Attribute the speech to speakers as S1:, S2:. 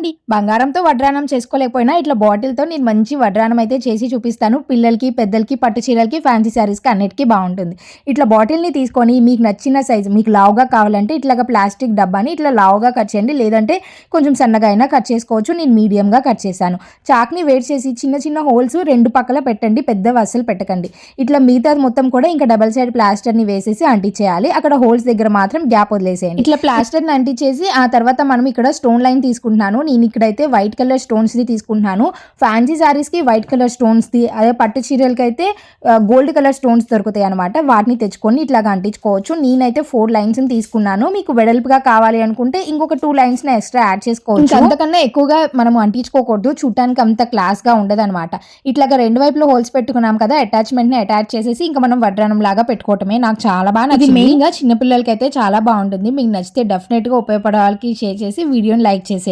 S1: అండి, బంగారంతో వడ్రానం చేసుకోలేకపోయినా ఇట్లా బాటిల్‌తో నేను మంచి వడ్రానం అయితే చేసి చూపిస్తాను. పిల్లలకి, పెద్దలకి, పట్టు చీరలకి, ఫ్యాన్సీ శారీస్‌కి అన్నిటికి బావుంటుంది. ఇట్లా బాటిల్‌ని తీసుకొని మీకు నచ్చిన సైజు మీకు లావుగా కావాలంటే ఇట్లాగా ప్లాస్టిక్ డబ్బాని ఇట్లా లావుగా కట్ చేయండి. లేదంటే కొంచెం సన్నగా అయినా కట్ చేసుకోవచ్చు. నేను మీడియంగా కట్ చేశాను. చాక్‌ని వేడి చేసి చిన్న చిన్న హోల్స్ 2 పక్కల పెట్టండి. పెద్దవి అస్సలు పెట్టకండి. ఇట్లా మిగతాది మొత్తం కూడా ఇంకా డబుల్ సైడ్ ప్లాస్టర్‌ని వేసేసి అంటించేయాలి. అక్కడ హోల్స్ దగ్గర మాత్రం గ్యాప్ వదిలేసేయండి. ఇట్లా ప్లాస్టర్‌ని అంటించేసి ఆ తర్వాత మనం ఇక్కడ స్టోన్ లైన్ తీసుకుంటున్నాను. నేను ఇక్కడైతే వైట్ కలర్ స్టోన్స్‌ది తీసుకుంటున్నాను. ఫ్యాన్సీ శారీస్‌కి వైట్ కలర్ స్టోన్స్‌ది, అదే పట్టు చీరలకైతే గోల్డ్ కలర్ స్టోన్స్ దొరుకుతాయి అనమాట. వాటిని తెచ్చుకొని ఇట్లాగా అంటించుకోవచ్చు. నేనైతే 4 లైన్స్‌ని తీసుకున్నాను. మీకు వెడల్పుగా కావాలి అనుకుంటే ఇంకొక 2 లైన్స్‌ని ఎక్స్ట్రా యాడ్ చేసుకోవచ్చు. ఇంకా అంతకన్నా ఎక్కువగా మనం అంటించుకోకూడదు. చూడటానికి అంత క్లాస్‌గా ఉండదనమాట. ఇట్లాగా 2 వైపులా హోల్స్ పెట్టుకున్నాం కదా, అటాచ్‌మెంట్‌ని అటాచ్ చేసేసి ఇంకా మనం వడ్రానం లాగా పెట్టుకోవటమే. నాకు చాలా బాగా నచ్చింది. ఇది మెయిన్‌గా చిన్న పిల్లలకైతే చాలా బాగుంటుంది. మీకు నచ్చితే డెఫినెట్‌గా ఉపయోగపడే వాళ్ళకి షేర్ చేసి వీడియోని లైక్ చేసేయండి.